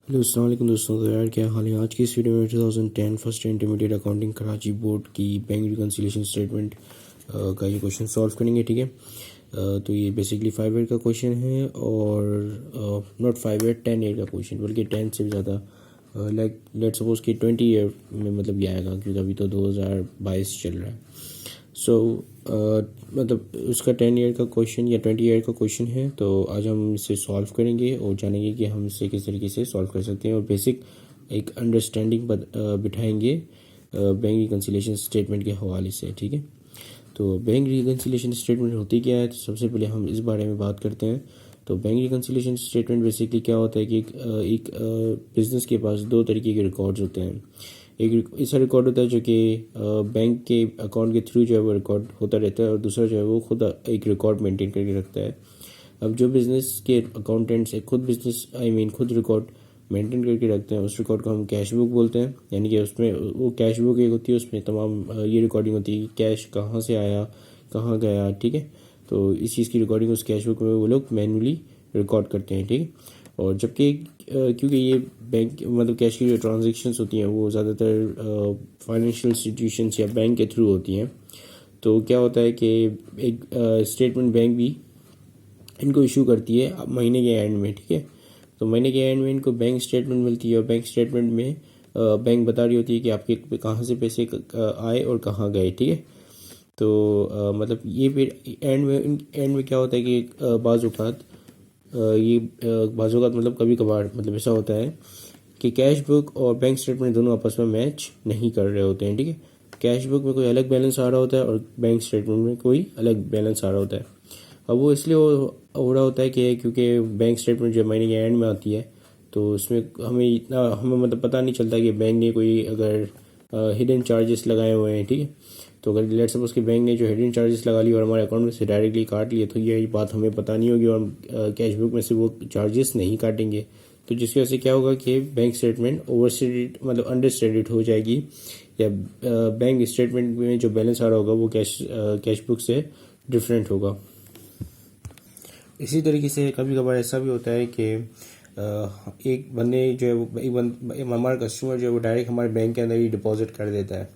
Hello अस्सलाम वालेकुम दोस्तों। तो यार क्या हाल है। आज की इस वीडियो में 2010 first intermediate accounting Karachi board की बैंक रिकन्सिलिएशन स्टेटमेंट का ये क्वेश्चन सॉल्व करेंगे। ठीक है, तो ये बेसिकली 5 ईयर का क्वेश्चन है और नॉट 5 ईयर 10 ईयर का क्वेश्चन, बल्कि 10 से भी ज़्यादा, लाइक लेट सपोज कि 20 ईयर में मतलब ये आएगा, क्योंकि अभी तो 2022 चल रहा है। सो मतलब उसका 10 ईयर का क्वेश्चन या 20 ईयर का क्वेश्चन है। तो आज हम इसे सॉल्व करेंगे और जानेंगे कि हम इसे किस तरीके से सॉल्व कर सकते हैं और बेसिक एक अंडरस्टैंडिंग बिठाएंगे बैंक रिकन्सिलिएशन स्टेटमेंट के हवाले से। ठीक है, तो बैंक रिकन्सिलिएशन स्टेटमेंट होती क्या है, तो सबसे पहले हम इस बारे में बात करते हैं। तो बैंक रिकन्सिलिएशन स्टेटमेंट बेसिकली क्या होता है कि एक बिज़नेस के पास दो तरीके के रिकॉर्ड्स होते हैं। एक ऐसा रिकॉर्ड होता है जो कि बैंक के अकाउंट के थ्रू जो है वो रिकॉर्ड होता रहता है, और दूसरा जो है वो खुद एक रिकॉर्ड मेंटेन करके रखता है। अब जो बिज़नेस के अकाउंटेंट्स खुद बिज़नेस खुद रिकॉर्ड मेंटेन करके रखते हैं, उस रिकॉर्ड को हम कैश बुक बोलते हैं। यानी कि उसमें वो कैश बुक एक होती है, उसमें तमाम ये रिकॉर्डिंग होती है कि कैश कहाँ से आया, कहाँ गया। ठीक है, तो इस चीज़ की रिकॉर्डिंग उस कैश बुक में वो लोग मैनुअली रिकॉर्ड करते हैं। ठीक है, और जबकि क्योंकि ये बैंक मतलब कैश की जो ट्रांजेक्शन्स होती हैं वो ज़्यादातर फाइनेंशियल इंस्टीट्यूशंस या बैंक के थ्रू होती हैं, तो क्या होता है कि एक स्टेटमेंट बैंक भी इनको इशू करती है महीने के एंड में। ठीक है, तो महीने के एंड में इनको बैंक स्टेटमेंट मिलती है, और बैंक स्टेटमेंट में बैंक बता रही होती है कि आपके कहाँ से पैसे आए और कहाँ गए। ठीक है, तो मतलब ये फिर एंड में क्या होता है कि बाज़ औक़ात ये बाज़ औक़ात मतलब कभी कभार मतलब ऐसा होता है कि कैश बुक और बैंक स्टेटमेंट दोनों आपस में मैच नहीं कर रहे होते हैं। ठीक है, कैश बुक में कोई अलग बैलेंस आ रहा होता है और बैंक स्टेटमेंट में कोई अलग बैलेंस आ रहा होता है। अब वो इसलिए हो रहा होता है कि क्योंकि बैंक स्टेटमेंट जो महीने के एंड में आती है, तो उसमें हमें मतलब पता नहीं चलता कि बैंक ने कोई अगर हिडन चार्जेस लगाए हुए हैं। ठीक है, तो अगर लेट सपोज कि बैंक ने जो हिडन चार्जेस लगा लिए और हमारे अकाउंट में से डायरेक्टली काट लिए, तो ये बात हमें पता नहीं होगी और कैश बुक में से वो चार्जेस नहीं काटेंगे। तो जिसकी वजह से क्या होगा कि बैंक स्टेटमेंट ओवर स्टेटेड मतलब अंडर स्टेटेड हो जाएगी, या बैंक स्टेटमेंट में जो बैलेंस आ रहा होगा वो कैश बुक से डिफरेंट होगा। इसी तरीके से कभी कभार ऐसा भी होता है कि एक बंदे जो है वो हमारा कस्टमर जो है वो डायरेक्ट हमारे बैंक के अंदर ही डिपॉजिट कर देता है,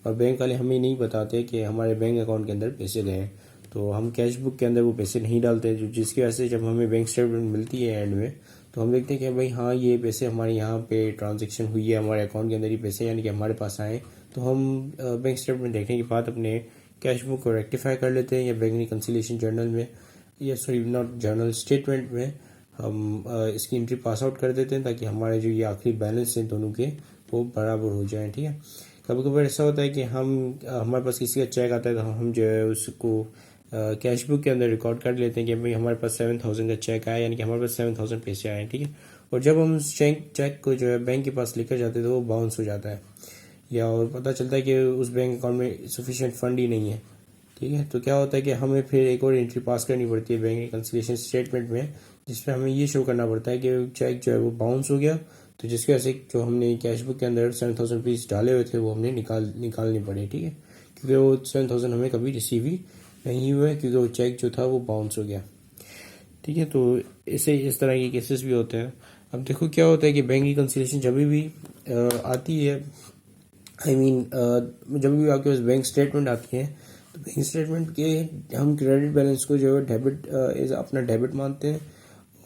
और बैंक वाले हमें नहीं बताते कि हमारे बैंक अकाउंट के अंदर पैसे गए हैं, तो हम कैश बुक के अंदर वो पैसे नहीं डालते, जिसकी वजह से जब हमें बैंक स्टेटमेंट मिलती है एंड में, तो हम देखते हैं कि भाई हाँ ये पैसे हमारे यहाँ पे ट्रांजेक्शन हुई है, हमारे अकाउंट के अंदर ही पैसे यानी कि हमारे पास आए। तो हम बैंक स्टेटमेंट देखने के बाद अपने कैश बुक को रेक्टिफाई कर लेते हैं, या बैंक रिकन्सिलिएशन जर्नल में, या सॉरी नॉट जर्नल स्टेटमेंट में हम इसकी एंट्री पास आउट कर देते हैं, ताकि हमारे जो ये आखिरी बैलेंस हैं दोनों के वो बराबर हो जाएं। ठीक है, कभी कभी ऐसा होता है कि हमारे पास किसी का चेक आता है, तो हम जो है उसको कैश बुक के अंदर रिकॉर्ड कर लेते हैं कि भाई हमारे पास 7,000 का चेक आया, यानी कि हमारे पास 7,000 पैसे आए। ठीक है, और जब हम उस चेक को जो है बैंक के पास लेकर जाते हैं तो वो बाउंस हो जाता है, या और पता चलता है कि उस बैंक अकाउंट में सफिशिएंट फंड ही नहीं है। ठीक है, तो क्या होता है कि हमें फिर एक और एंट्री पास करनी पड़ती है बैंक रिकन्सिलिएशन स्टेटमेंट में, जिसमें हमें ये शो करना पड़ता है कि चेक जो है वो बाउंस हो गया, तो जिसकी वजह से जो हमने कैश बुक के अंदर 7,000 रुपीज़ डाले हुए थे वो हमने निकालने पड़े। ठीक है, क्योंकि वो 7,000 हमें कभी रिसीव ही नहीं हुए, क्योंकि वो चेक जो था वो बाउंस हो गया। ठीक है, तो इस तरह के केसेस भी होते हैं। अब देखो क्या होता है कि बैंक रिकन्सिलिएशन जब भी आती है, जब भी आपके पास बैंक स्टेटमेंट आती है, तो बैंक स्टेटमेंट के हम क्रेडिट बैलेंस को जो है डेबिट अपना डेबिट मानते हैं,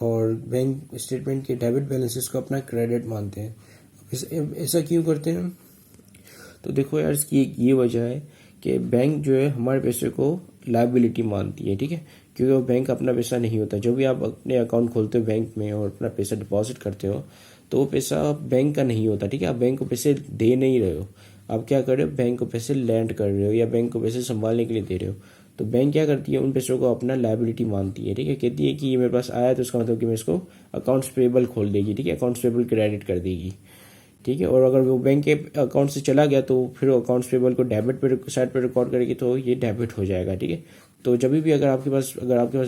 और बैंक स्टेटमेंट के डेबिट बैलेंसेस को अपना क्रेडिट मानते हैं। ऐसा क्यों करते हैं? तो देखो यार, इसकी एक ये वजह है कि बैंक जो है हमारे पैसे को लायबिलिटी मानती है। ठीक है, क्योंकि वो बैंक अपना पैसा नहीं होता। जो भी आप अपने अकाउंट खोलते हो बैंक में और अपना पैसा डिपॉजिट करते हो, तो वो पैसा बैंक का नहीं होता। ठीक है, आप बैंक को पैसे दे नहीं रहे हो, आप क्या कर रहे हो, बैंक को पैसे लैंड कर रहे हो, या बैंक को पैसे संभालने के लिए दे रहे हो। तो बैंक क्या करती है, उन पैसों को अपना लायबिलिटी मानती है। ठीक है, कहती है कि ये मेरे पास आया, तो इसका मतलब कि मैं इसको अकाउंट्स पेबल खोल देगी। ठीक है, अकाउंट्स पेबल क्रेडिट कर देगी। ठीक है, और अगर वो बैंक के अकाउंट से चला गया, तो फिर अकाउंट्स पेबल को डेबिट पे साइड पे रिकॉर्ड करेगी, तो ये डेबिट हो जाएगा। ठीक है, तो जब भी अगर आपके पास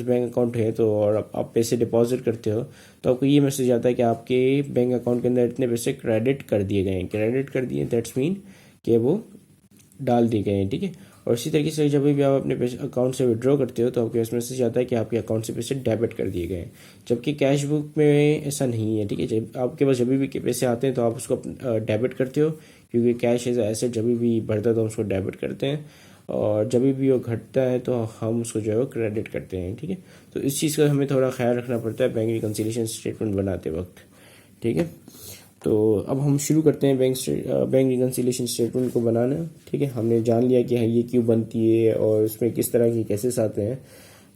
बैंक अकाउंट है, तो और आप पैसे डिपॉजिट करते हो, तो आपको ये मैसेज आता है कि आपके बैंक अकाउंट के अंदर इतने पैसे क्रेडिट कर दिए गए हैं। क्रेडिट कर दिए दैट्स मीन कि वो डाल दिए गए हैं। ठीक है, और इसी तरीके से जब भी आप अपने अकाउंट से विड्रॉ करते हो तो आपके पास मैसेज आता है कि आपके अकाउंट से पैसे डेबिट कर दिए गए हैं, जबकि कैश बुक में ऐसा नहीं है। ठीक है, जब आपके पास जब भी पैसे आते हैं तो आप उसको डेबिट करते हो, क्योंकि कैश एज एसेट जब भी बढ़ता है तो हम उसको डेबिट करते हैं, और जब भी वो घटता है तो हम उसको जो है वो क्रेडिट करते हैं। ठीक है, तो इस चीज़ का हमें थोड़ा ख्याल रखना पड़ता है बैंक रिकन्सिलिएशन स्टेटमेंट बनाते वक्त। ठीक है, तो अब हम शुरू करते हैं बैंक रिकन्सिलिएशन स्टेटमेंट को बनाना। ठीक है, हमने जान लिया कि ये क्यों बनती है और इसमें किस तरह के केसेस आते हैं,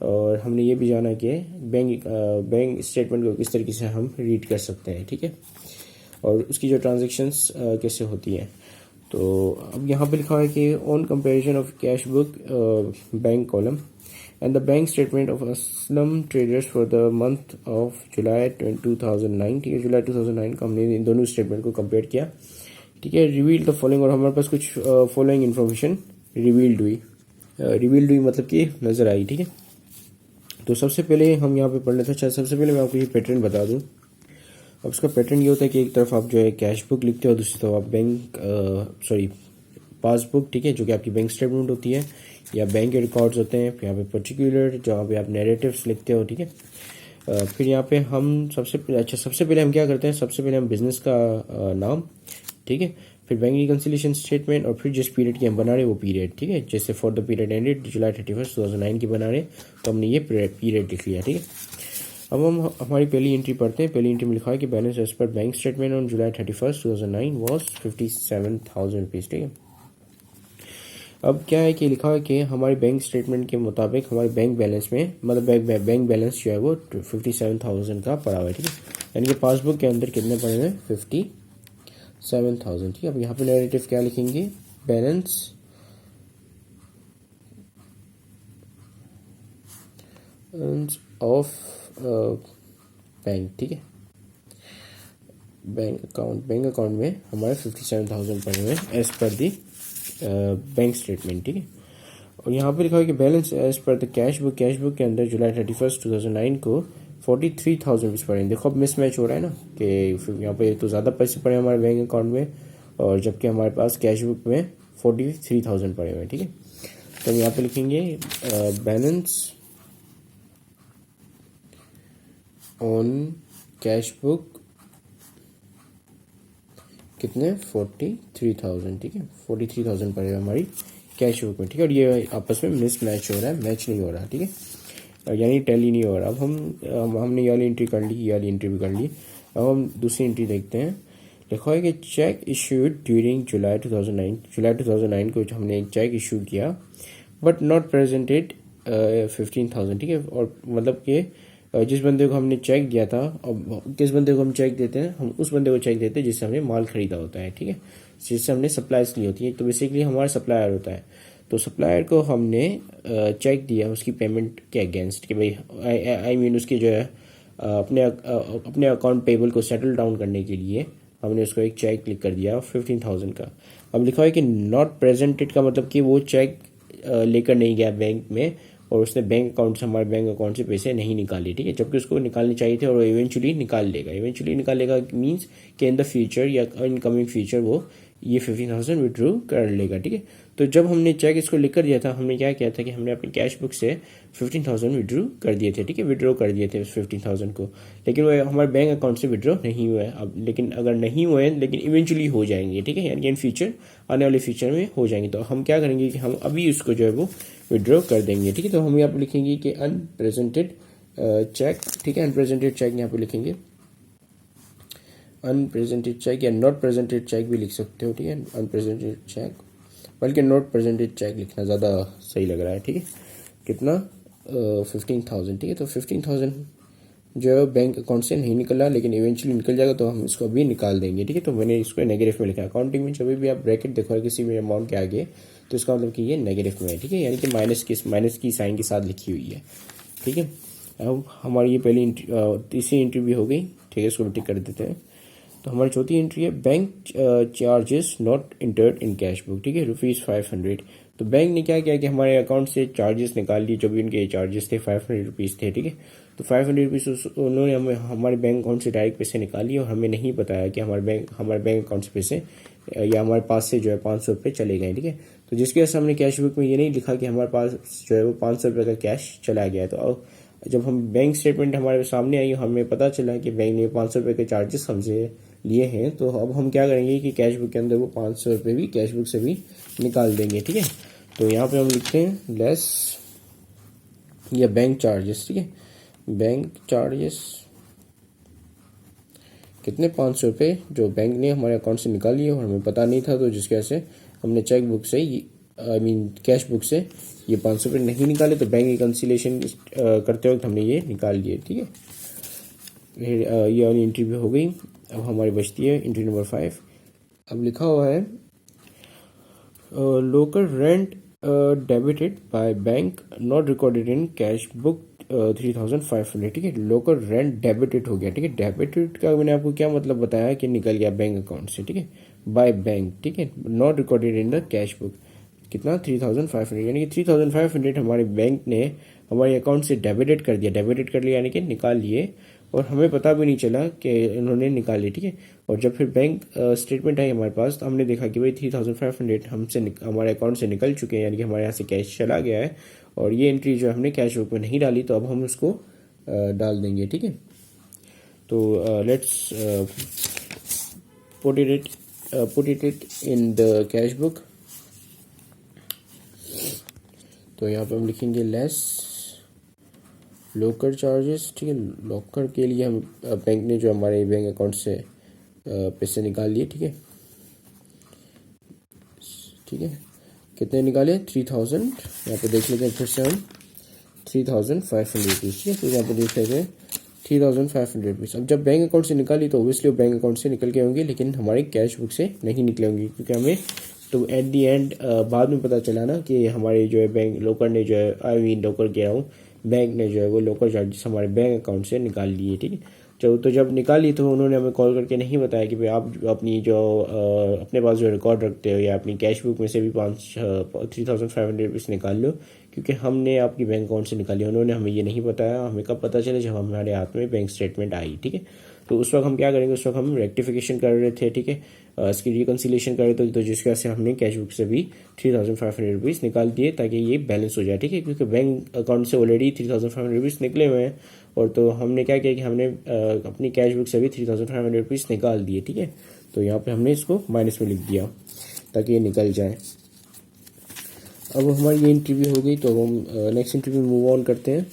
और हमने ये भी जाना कि बैंक स्टेटमेंट को किस तरीके से हम रीड कर सकते हैं। ठीक है, और उसकी जो ट्रांजेक्शन्स कैसे होती हैं। तो अब यहाँ पे लिखा है कि on comparison of cash book bank column and the bank statement of Aslam traders for the month of July 2009। ठीक है, जुलाई 2009 का हमने इन दोनों स्टेटमेंट को कंपेयर किया। ठीक है, रिवील्ड द फॉलोइंग, और हमारे पास कुछ फॉलोइंग इन्फॉर्मेशन रिवील्ड हुई मतलब कि नज़र आई। ठीक है, तो सबसे पहले हम यहाँ पे पढ़ लेते हैं। अच्छा, सबसे पहले मैं आपको ये पैटर्न बता दूँ। अब उसका पैटर्न ये होता है कि एक तरफ आप जो है कैश बुक लिखते हो, दूसरी तरफ आप पासबुक, ठीक है, जो कि आपकी बैंक स्टेटमेंट होती है या बैंक के रिकॉर्ड्स होते हैं। फिर यहाँ पे पर्टिकुलर जहाँ पे आप नैरेटिव्स लिखते हो। ठीक है, फिर यहाँ पे हम सबसे पहले हम क्या करते हैं, सबसे पहले हम बिजनेस का नाम, ठीक है, फिर बैंक रिकन्सिलिएशन स्टेटमेंट, और फिर जिस पीरियड की हम बना रहे वो पीरियड। ठीक है, जैसे फॉर द पीरियड एंडेड जुलाई 31, 2009 की बना रहे तो हमने ये पीरियड लिख लिया। ठीक है, अब हम हमारी पहली एंट्री पढ़ते हैं। पहली एंट्री में लिखा है कि balance as per bank statement on July 31, 2009 was 57,000 rupees. ठीक है, अब क्या है कि लिखा है कि हमारे बैंक स्टेटमेंट के मुताबिक हमारे बैंक बैलेंस में मतलब बैंक बैलेंस जो है वो 57,000 का पड़ा हुआ है। ठीक है, यानी कि पासबुक के अंदर कितने पड़े हुए हैं, 57,000। ठीक है, अब यहाँ पे नैरेटिव क्या लिखेंगे, बैलेंस ऑफ बैंक। ठीक है, बैंक अकाउंट में हमारे 57,000 पड़े हुए हैं एज पर दी बैंक स्टेटमेंट। ठीक है, और यहाँ पे लिखा है कि balance as per the cash book के अंदर जुलाई 31, 2009 को 43,000 रुपीज़ पड़े हैं। देखो अब मिसमैच हो रहा है ना, कि यहाँ पे तो ज़्यादा पैसे पड़े हमारे बैंक अकाउंट में, और जबकि हमारे पास कैश बुक में 43,000 पड़े हुए हैं। ठीक है, तो हम यहाँ पे लिखेंगे बैलेंस ऑन कैश बुक कितने, 43,000। ठीक है, 43,000 पड़े हमारी कैश बुक में। ठीक है, और ये आपस में मिस मैच हो रहा है, मैच नहीं हो रहा। ठीक है, यानी टैली नहीं हो रहा। अब हमने ये वाली एंट्री कर ली, ये वाली एंट्री भी कर ली। अब हम दूसरी एंट्री देखते हैं। लिखा है कि चेक इशूड ड्यूरिंग जुलाई 2009 को हमने एक चेक इशू किया बट नॉट प्रेजेंटेड 15,000। ठीक है, और मतलब कि जिस बंदे को हमने चेक दिया था, अब किस बंदे को हम चेक देते हैं, हम उस बंदे को चेक देते हैं जिससे हमने माल खरीदा होता है। ठीक है, जिससे हमने सप्लाईज ली होती है, तो बेसिकली हमारा सप्लायर होता है। तो सप्लायर को हमने चेक दिया उसकी पेमेंट के अगेंस्ट, कि भाई आई मीन उसकी जो है अपने अकाउंट पेबल को सेटल डाउन करने के लिए हमने उसको एक चेक लिख कर दिया 15,000 का। अब लिखा है कि नॉट प्रेजेंटेड का मतलब कि वो चेक लेकर नहीं गया बैंक में, और उसने हमारे बैंक अकाउंट से पैसे नहीं निकाले। ठीक है, जबकि उसको निकालने चाहिए थे, और इवेंचुअली निकाल लेगा मीन्स कि इन द फ्यूचर या इनकमिंग फ्यूचर वो ये 15,000 विड्रॉ कर लेगा। ठीक है, तो जब हमने चेक इसको लिख कर दिया था, हमने क्या किया था कि हमने अपनी कैश बुक से 15,000 विड्रॉ कर दिए थे। ठीक है, विड्रॉ कर दिए थे उस 15,000 को, लेकिन वो हमारे बैंक अकाउंट से विड्रॉ नहीं हुआ है। अब लेकिन अगर नहीं हुए लेकिन इवेंचुअली हो जाएंगे। ठीक है, यानी इन फ्यूचर आने वाले फ्यूचर में हो जाएंगे, तो हम क्या करेंगे कि हम अभी उसको जो है वो विड्रॉ कर देंगे। ठीक है, तो हम यहाँ पे लिखेंगे कि अनप्रेजेंटेड चेक। ठीक है, अनप्रेजेंटेड चेक यहाँ पे लिखेंगे, अनप्रेजेंटेड चेक या नॉट प्रेजेंटेड चेक भी लिख सकते हो। ठीक है, अनप्रेजेंटेड चेक, बल्कि नॉट प्रेजेंटेड चेक लिखना ज़्यादा सही लग रहा है। ठीक है, कितना 15,000। ठीक है, तो 15,000 जो है बैंक अकाउंट से नहीं निकला, लेकिन इवेंचुअली निकल जाएगा, तो हम इसको अभी निकाल देंगे। ठीक है, तो मैंने इसको नेगेटिव में लिखा है। अकाउंटिंग में जब भी आप ब्रैकेट देखो किसी भी अमाउंट के आगे, तो इसका मतलब कि ये नेगेटिव में है। ठीक है, यानी कि माइनस की साइन के साथ लिखी हुई है। ठीक है, अब हमारी ये पहली तीसरी एंट्री भी हो गई। ठीक है, इसको टिक कर देते हैं। तो हमारी चौथी एंट्री है bank charges not entered in cash book. ठीक है, ₹500। तो बैंक ने क्या किया कि हमारे अकाउंट से चार्जेस निकाल लिए, जो भी उनके चार्जेस थे 500 रुपीज़ थे, ठीक है। तो 500 रुपीज़ उन्होंने हमें हमारे बैंक अकाउंट से डायरेक्ट पैसे निकाल लिए और हमें नहीं बताया कि हमारे बैंक अकाउंट से पैसे या हमारे पास से जो है 500 रुपये चले गए, ठीक है। तो जिसकी वजह से हमने कैश बुक में ये नहीं लिखा कि हमारे पास जो है वो 500 रुपये का कैश चला गया है। तो जब हम बैंक स्टेटमेंट हमारे सामने आई, हमें पता चला कि बैंक ने 500 रुपये के चार्जेस हमसे लिए हैं, तो अब हम क्या करेंगे कि कैश बुक के अंदर वो 500 रुपये भी कैश बुक से भी निकाल देंगे, ठीक है। तो यहाँ पे हम लिखते हैं लेस या बैंक चार्जेस, ठीक है। बैंक चार्जेस कितने, 500 रुपये जो बैंक ने हमारे अकाउंट से निकाल लिए और हमें पता नहीं था, तो जिसकी वजह से हमने चेक बुक से कैश बुक से ये 500 रुपये नहीं निकाले, तो बैंक रिकन्सिलेशन करते वक्त हमने ये निकाल लिए, ठीक है। ये वाली एंट्री भी हो गई। अब हमारी बचती है एंट्री नंबर 5। अब लिखा हुआ है local rent debited by bank not recorded in cash book 3500, ठीक है। लोकल रेंट डेबिटेड हो गया, ठीक है। डेबिटेड का मैंने आपको क्या मतलब बताया कि निकल गया बैंक अकाउंट से, ठीक है, बाय बैंक, ठीक है, not recorded in the cash book. कितना, 3500, यानी कि 3500 हमारे बैंक ने हमारे अकाउंट से डेबिटेड कर दिया। डेबिटेड कर लिया यानी कि निकाल लिए और हमें पता भी नहीं चला कि इन्होंने निकाले, ठीक है। और जब फिर बैंक स्टेटमेंट आई हमारे पास, तो हमने देखा कि भाई 3500 हमारे अकाउंट से निकल चुके हैं, यानी कि हमारे यहाँ से कैश चला गया है। और ये एंट्री जो हमने कैश बुक में नहीं डाली, तो अब हम उसको डाल देंगे, ठीक है। तो let's put it in the cash book. तो यहाँ पे हम लिखेंगे लेस लॉकर चार्जेस, ठीक है। लॉकर के लिए हम बैंक ने जो हमारे बैंक अकाउंट से पैसे निकाल लिए, ठीक है, ठीक है। कितने निकाले, 3000। यहाँ पे देख लेते हैं फिर से हम 3500 रुपीज़, ठीक है। तो यहाँ पे देख लेते हैं 3500 रुपीज़। अब जब बैंक अकाउंट से निकाली तो ऑब्वियसली वो बैंक अकाउंट से निकल के होंगे, लेकिन हमारे कैश बुक से नहीं निकले होंगे, क्योंकि हमें तो एट दी एंड बाद में पता चला ना कि हमारे जो है बैंक लोकर ने जो है लोकर कह रहा हूँ, बैंक ने जो है वो लोकर चार्जेस हमारे बैंक अकाउंट से निकाल लिए, ठीक है। जब निकाली तो उन्होंने हमें कॉल करके नहीं बताया कि भाई आप अपनी जो अपने पास जो रिकॉर्ड रखते हो या अपनी कैश बुक में से भी 3500 रुपीज़ निकाल लो, क्योंकि हमने आपकी बैंक अकाउंट से निकाली। उन्होंने हमें ये नहीं बताया। हमें कब पता चले, जब हमारे हाथ में बैंक स्टेटमेंट आई, ठीक है। तो उस वक्त हम क्या करेंगे, उस वक्त हम रेक्टिफिकेशन कर रहे थे, ठीक है, इसकी रिकन्सिलेशन कर रहे थे, तो जिसकी वजह से हमने कैश बुक से भी 3500 रुपीज़ निकाल दिए ताकि ये बैलेंस हो जाए, ठीक है। क्योंकि बैंक अकाउंट से ऑलरेडी 3500 रुपीज़ निकले हुए हैं, और तो हमने क्या किया कि हमने अपनी कैश बुक से भी 3500 रुपीज़ निकाल दिए, ठीक है। तो यहाँ पे हमने इसको माइनस में लिख दिया ताकि ये निकल जाए। अब हमारी ये एंट्री भी हो गई, तो हम नेक्स्ट एंट्री में मूव ऑन करते हैं।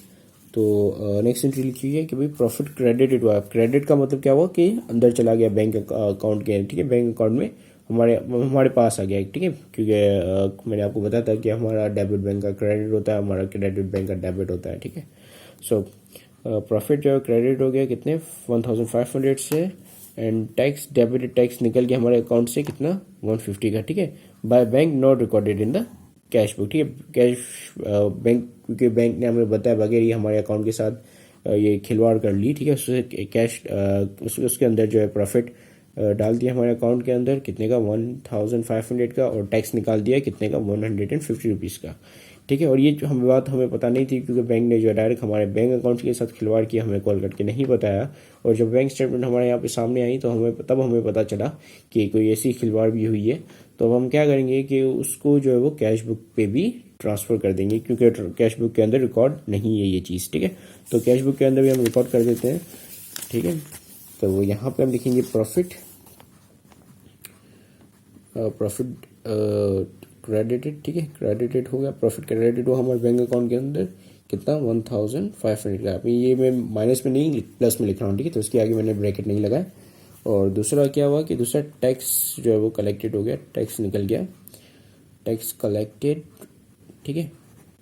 तो नेक्स्ट एंट्री लिखी है कि भाई प्रॉफिट क्रेडिटेड हुआ। क्रेडिट का मतलब क्या हुआ कि अंदर चला गया बैंक अकाउंट के, ठीक है, बैंक अकाउंट में हमारे पास आ गया, ठीक है। क्योंकि मैंने आपको बताया था कि हमारा डेबिट बैंक का क्रेडिट होता है, हमारा क्रेडिट बैंक का डेबिट होता है, ठीक है। सो प्रॉफिट जो है क्रेडिट हो गया कितने, 1500 से, एंड टैक्स डेबिटेड टैक्स निकल गया हमारे अकाउंट से कितना, 150 का, ठीक है, by bank not recorded in the cash book, ठीक है। कैश बैंक, क्योंकि बैंक ने हमें बताया बगैर ही हमारे अकाउंट के साथ ये खिलवाड़ कर ली, ठीक है। उससे कैश उसके अंदर जो है प्रॉफिट डाल दिया हमारे अकाउंट के अंदर कितने का, 1500 का, और टैक्स निकाल दिया कितने का, 150 रुपीज़ का, ठीक है। और ये जो हमें पता नहीं थी, क्योंकि बैंक ने जो डायरेक्ट हमारे बैंक अकाउंट के साथ खिलवाड़ किया, हमें कॉल करके नहीं बताया। और जब बैंक स्टेटमेंट हमारे यहाँ पे सामने आई, तो हमें पता चला कि कोई ऐसी खिलवाड़ भी हुई है। तो अब हम क्या करेंगे कि उसको जो है वो कैश बुक पे भी ट्रांसफ़र कर देंगे, क्योंकि कैश बुक के अंदर रिकॉर्ड नहीं है ये चीज़, ठीक है। तो कैश बुक के अंदर भी हम रिकॉर्ड कर देते हैं, ठीक है। तो यहाँ पे हम लिखेंगे प्रॉफिट क्रेडिटेड, ठीक है, क्रेडिटेड हो गया, प्रॉफिट क्रेडिटेड हुआ हमारे बैंक अकाउंट के अंदर कितना, 1500 का। अभी ये मैं माइनस में नहीं प्लस में लिख रहा हूँ, ठीक है, तो इसके आगे मैंने ब्रैकेट नहीं लगाया। और दूसरा क्या हुआ कि दूसरा टैक्स जो है वो कलेक्टेड हो गया, टैक्स निकल गया, टैक्स कलेक्टेड, ठीक है।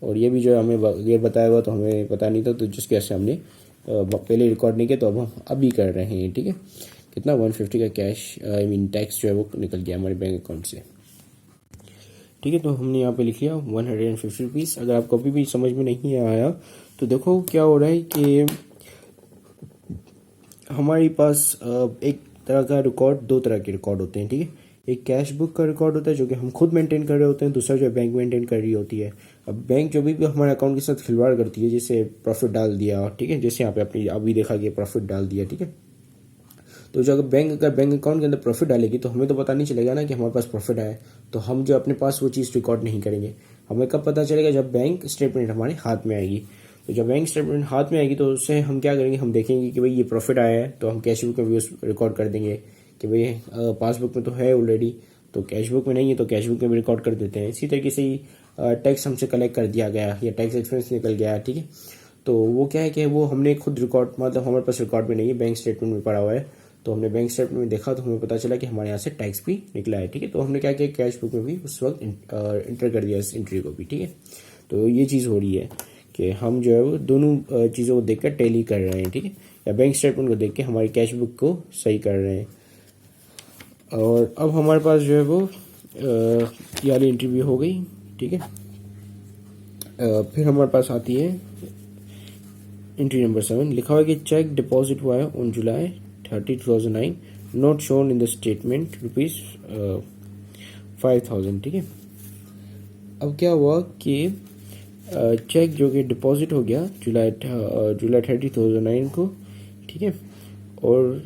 और ये भी जो हमें ये बताया हुआ तो हमें पता नहीं था, तो जिसके वजह से हमने पहले रिकॉर्ड नहीं किया, तो अब हम अभी कर रहे हैं, ठीक है। कितना, 150 का कैश टैक्स जो है वो निकल गया हमारे बैंक अकाउंट से, ठीक है। तो हमने यहाँ पे लिख लिया 150 रुपीज़। अगर आपको अभी भी समझ में नहीं आया तो देखो क्या हो रहा है कि हमारे पास एक तरह का रिकॉर्ड, दो तरह के रिकॉर्ड होते हैं, ठीक है। एक कैश बुक का रिकॉर्ड होता है जो कि हम खुद मेंटेन कर रहे होते हैं, दूसरा जो है बैंक मेंटेन कर रही होती है। अब बैंक जो भी हमारे अकाउंट के साथ खिलवाड़ करती है, जैसे प्रॉफिट डाल दिया, ठीक है, जैसे यहाँ पे आपने अभी देखा कि प्रॉफिट डाल दिया, ठीक है, तो जो अगर बैंक अकाउंट के अंदर प्रॉफिट डालेगी तो हमें तो पता नहीं चलेगा ना कि हमारे पास प्रॉफिट आया, तो हम जो अपने पास वो चीज़ रिकॉर्ड नहीं करेंगे। हमें कब पता चलेगा? जब बैंक स्टेटमेंट हमारे हाथ में आएगी। तो जब बैंक स्टेटमेंट हाथ में आएगी तो उससे हम क्या करेंगे, हम देखेंगे कि भाई ये प्रॉफिट आया है, तो हम कैश बुक में भी उस रिकॉर्ड कर देंगे कि भाई पासबुक में तो है ऑलरेडी, तो कैश बुक में नहीं है तो कैश बुक में भी रिकॉर्ड कर देते हैं। इसी तरीके से ही टैक्स हमसे कलेक्ट कर दिया गया या टैक्स एक्सपेंस निकल गया, ठीक है, तो वो क्या है कि वो हमने खुद रिकॉर्ड, मतलब हमारे पास रिकॉर्ड में नहीं है, बैंक स्टेटमेंट में पड़ा हुआ है, तो हमने बैंक स्टेटमेंट में देखा तो हमें पता चला कि हमारे यहाँ से टैक्स भी निकला है, ठीक है, तो हमने क्या किया, कैश बुक में भी उस वक्त इंटर कर दिया इस एंट्री को भी, ठीक है। तो ये चीज़ हो रही है कि हम जो है वो दोनों चीज़ों को देखकर टैली कर रहे हैं, ठीक है, या बैंक स्टेटमेंट को देख के हमारी कैश बुक को सही कर रहे हैं। और अब हमारे पास जो है वो ये वाली एंट्री भी हो गई, ठीक है। फिर हमारे पास आती है एंट्री नंबर 7, लिखा हुआ है कि चेक डिपॉजिट हुआ है on July 30, 2009, not shown in the statement, ₹5,000, ठीक है। अब क्या हुआ कि चेक जो कि डिपॉजिट हो गया जुलाई 30, 2009 को, ठीक है, और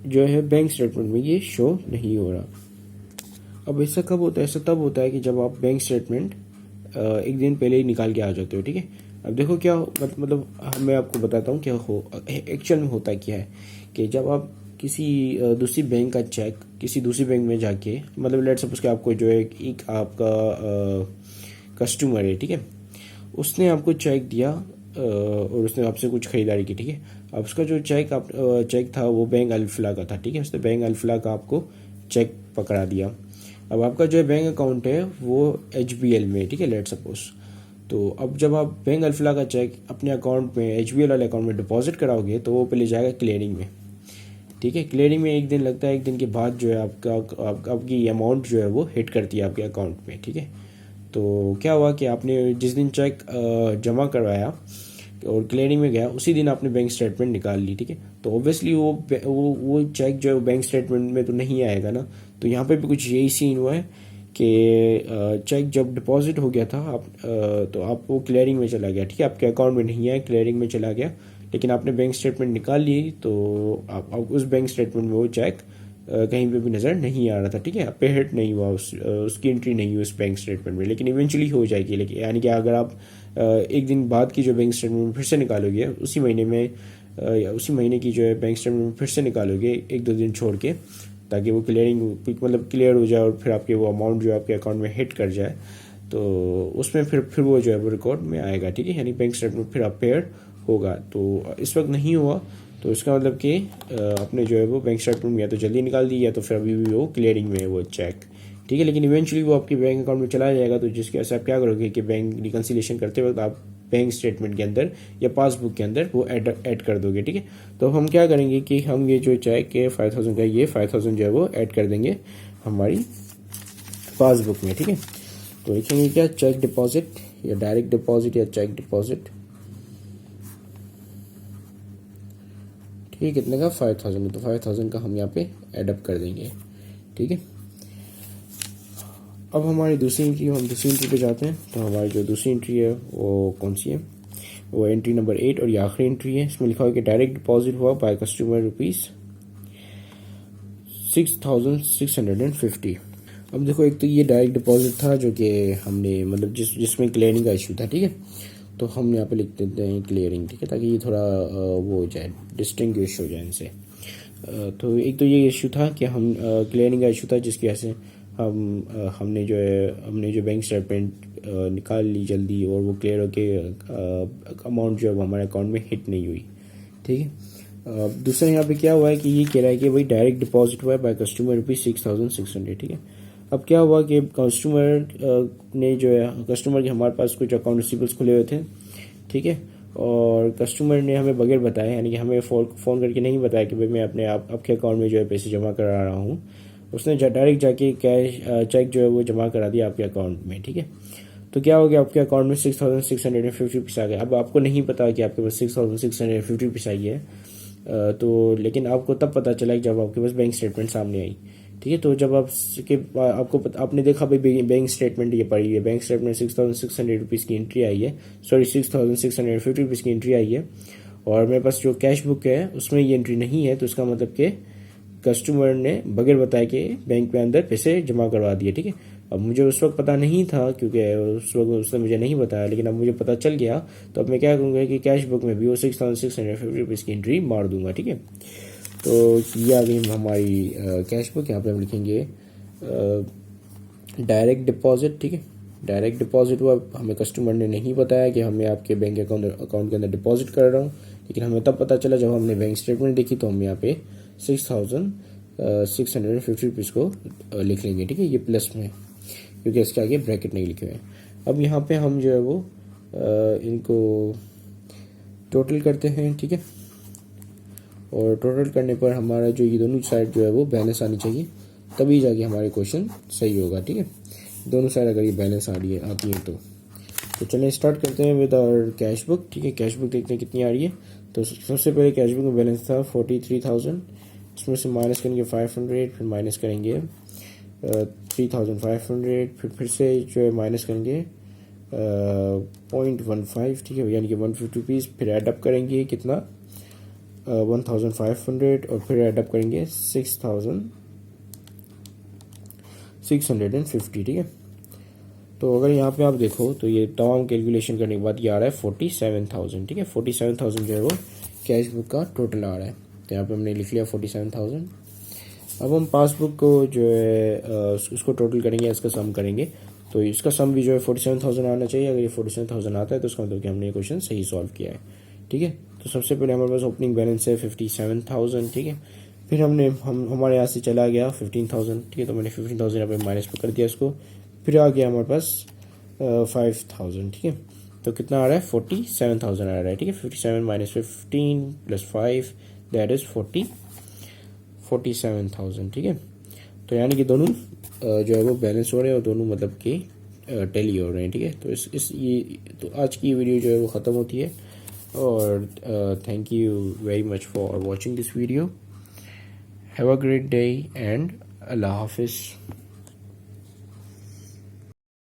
जो है बैंक स्टेटमेंट में ये शो नहीं हो रहा। अब ऐसा कब होता है? ऐसा तब होता है कि जब आप बैंक स्टेटमेंट एक दिन पहले ही निकाल के आ जाते हो, ठीक है। अब देखो क्या मतलब मैं आपको बताता हूँ क्या हो एक्चुअल में होता क्या है कि जब आप किसी दूसरी बैंक का चेक किसी दूसरी बैंक में जाके, मतलब लेट सपोज कि आपको जो है एक आपका कस्टमर है, ठीक है, उसने आपको चेक दिया और उसने आपसे कुछ खरीदारी की, ठीक है। अब उसका जो चेक था वो बैंक अल्फला का था, ठीक है, उसने बैंक अल्फला का आपको चेक पकड़ा दिया। अब आपका जो है बैंक अकाउंट है वो HBL में, ठीक है, लेट सपोज। तो अब जब आप बैंक अल्फला का चेक अपने अकाउंट में HBL वाले अकाउंट में डिपॉजिट कराओगे तो वो पहले जाएगा क्लियरिंग में, ठीक है। क्लियरिंग में एक दिन लगता है, एक दिन के बाद जो है आपकी अमाउंट जो है वो हिट करती है आपके अकाउंट में, ठीक है। तो क्या हुआ कि आपने जिस दिन चेक जमा करवाया और क्लियरिंग में गया उसी दिन आपने बैंक स्टेटमेंट निकाल ली, ठीक है। तो ऑब्वियसली वो चेक जो है बैंक स्टेटमेंट में तो नहीं आएगा ना। तो यहाँ पे भी कुछ यही सीन हुआ है कि चेक जब डिपॉजिट हो गया था तो आप वो क्लियरिंग में चला गया, ठीक है, आपके अकाउंट में नहीं आया, क्लियरिंग में चला गया, लेकिन आपने बैंक स्टेटमेंट निकाल ली तो आप उस बैंक स्टेटमेंट में वो चेक कहीं पे भी नज़र नहीं आ रहा था, ठीक है, आप पे हिट नहीं हुआ, उसकी एंट्री नहीं हुई उस बैंक स्टेटमेंट में, लेकिन इवेंचुअली हो जाएगी। लेकिन यानी कि अगर आप एक दिन बाद की जो बैंक स्टेटमेंट फिर से निकालोगे उसी महीने में या उसी महीने की जो है बैंक स्टेटमेंट फिर से निकालोगे 1-2 दिन छोड़ के, ताकि वो क्लियरिंग मतलब क्लियर हो जाए और फिर आपके वो अमाउंट जो आपके अकाउंट में हिट कर जाए, तो उसमें फिर वो जो है वो रिकॉर्ड में आएगा, ठीक है, यानी बैंक स्टेटमेंट फिर अपेयर होगा। तो इस वक्त नहीं हुआ, तो इसका मतलब कि आपने जो है वो बैंक स्टेटमेंट या तो जल्दी निकाल दी या तो फिर अभी भी वो क्लियरिंग में है वो चेक, ठीक है, लेकिन इवेंचुअली वो आपके बैंक अकाउंट में चला जाएगा। तो जिसके वजह से आप क्या करोगे कि बैंक रिकन्सिलेशन करते वक्त आप बैंक स्टेटमेंट के अंदर या पासबुक के अंदर वो ऐड कर दोगे, ठीक है। तो हम क्या करेंगे कि हम ये जो चेक के 5,000 का ये 5,000 जो है वो ऐड कर देंगे हमारी पासबुक में, ठीक है। तो लिखेंगे क्या, चेक डिपॉजिट या डायरेक्ट डिपॉजिट या चेक डिपॉजिट, ठीक है, कितने का 5,000, तो 5,000 का हम यहाँ पे एडअप कर देंगे, ठीक है। अब हमारी दूसरी एंट्री, हम दूसरी एंट्री पे जाते हैं। तो हमारी जो दूसरी एंट्री है वो कौन सी है, वो एंट्री नंबर 8 और ये आखिरी एंट्री है। इसमें लिखा हुआ कि डायरेक्ट डिपॉजिट हुआ बाय कस्टमर ₹6,650। अब देखो, एक तो ये डायरेक्ट डिपॉजिट था जो कि हमने मतलब जिसमें क्लियरिंग का इशू था, ठीक है, तो हम यहाँ पे लिख देते हैं क्लियरिंग, ठीक है, ताकि ये थोड़ा वो हो जाए, डिस्टिंग्विश हो जाए इनसे। तो एक तो ये इशू था कि हम क्लियरिंग का इशू था जिसकी वजह से हमने जो बैंक स्टेटमेंट निकाल ली जल्दी और वो क्लियर होके अमाउंट जो है वो हमारे अकाउंट में हिट नहीं हुई, ठीक है। दूसरा यहाँ पे क्या हुआ है कि ये कह रहा है कि भाई डायरेक्ट डिपॉजिट हुआ है बाय कस्टमर ₹6,600, ठीक है। अब क्या हुआ कि कस्टमर ने जो है कस्टमर के हमारे पास कुछ अकाउंट रिसीवेबल्स खुले हुए थे, ठीक है, और कस्टमर ने हमें बगैर बताया, यानी कि हमें फ़ोन करके नहीं बताया कि भाई मैं अपने आपके अकाउंट में जो है पैसे जमा करा रहा हूँ, उसने डायरेक्ट जाके कैश चेक जो है वो जमा करा दिया आपके अकाउंट में, ठीक है। तो क्या हो गया, आपके अकाउंट में ₹6,650 आ गया। अब आपको नहीं पता कि आपके पास ₹6,650 आई है, तो लेकिन आपको तब पता चला जब आपके पास बैंक स्टेटमेंट सामने आई, ठीक है। तो जब आपने देखा भाई बैंक स्टेटमेंट ये पड़ी है, बैंक स्टेटमेंट 6,600 रुपीज़ की एंट्री आई है, सॉरी 6,650 रुपीज़ की एंट्री आई है, और मेरे पास जो कैश बुक है उसमें ये एंट्री नहीं है। तो इसका मतलब कि कस्टमर ने बगैर बताए कि बैंक में अंदर पैसे जमा करवा दिए, ठीक है। अब मुझे उस वक्त पता नहीं था क्योंकि उस वक्त उसने मुझे नहीं बताया, लेकिन अब मुझे पता चल गया। तो अब मैं क्या करूँगा कि कैश बुक में भी वो 6,650 रुपीज़ की एंट्री मार दूंगा, ठीक है। तो ये आ गई हमारी कैश बुक। यहाँ पे हम लिखेंगे डायरेक्ट डिपॉजिट, ठीक है। डायरेक्ट डिपॉजिट हुआ, हमें कस्टमर ने नहीं बताया कि हमें आपके बैंक अकाउंट के अंदर डिपॉजिट कर रहा हूँ, लेकिन हमें तब पता चला जब हमने बैंक स्टेटमेंट देखी। तो हम यहाँ पे 6,650 रुपीज़ को लिख लेंगे, ठीक है, ये प्लस में, क्योंकि इसके आगे ब्रैकेट नहीं लिखे हुए हैं। अब यहाँ पे हम जो है वो इनको टोटल करते हैं, ठीक है। और टोटल करने पर हमारा जो ये दोनों साइड जो है वो बैलेंस आनी चाहिए, तभी जाके हमारे क्वेश्चन सही होगा, ठीक है। दोनों साइड अगर ये बैलेंस आती है तो चलें स्टार्ट करते हैं विद आवर कैश बुक, ठीक है। कैश बुक देखते हैं कितनी आ रही है। तो सबसे पहले कैश बुक में बैलेंस था 43,000, इसमें से माइनस करेंगे 500, फिर माइनस करेंगे 3,500, फिर से जो है माइनस करेंगे 0.15, ठीक है, यानी कि 150 रुपीज़, फिर एडअप करेंगे कितना 1,500, और फिर एडअप करेंगे 6,650, ठीक है। तो अगर यहाँ पे आप देखो तो ये तमाम कैलकुलेशन करने के बाद ये आ रहा है 47,000, ठीक है। 47,000 जो है वो कैश बुक का टोटल आ रहा है। तो यहाँ पे हमने लिख लिया 47,000। अब हम पासबुक को जो है उसको टोटल करेंगे, इसका सम करेंगे। तो इसका सम भी जो है 47,000 आना चाहिए। अगर ये 47,000 आता है तो इसका मतलब कि हमने ये क्वेश्चन सही सॉल्व किया है, ठीक है। तो सबसे पहले हमारे पास ओपनिंग बैलेंस है 57,000, ठीक है। फिर हमारे यहाँ से चला गया 15,000, ठीक है। तो मैंने 15,000 यहाँ पे माइनस कर दिया इसको। फिर आ गया हमारे पास 5,000, ठीक है। तो कितना आ रहा है 47,000 आ रहा है, ठीक है। 57 माइनस 15 प्लस 5 दैट इज़ 47,000, ठीक है। तो यानी कि दोनों जो है वो बैलेंस हो रहे हैं और दोनों मतलब कि टैली हो रहे हैं, ठीक है। तो तो आज की वीडियो जो है वो ख़त्म होती है। और thank you very much for watching this video. Have a great day and अल्लाह हाफिज़।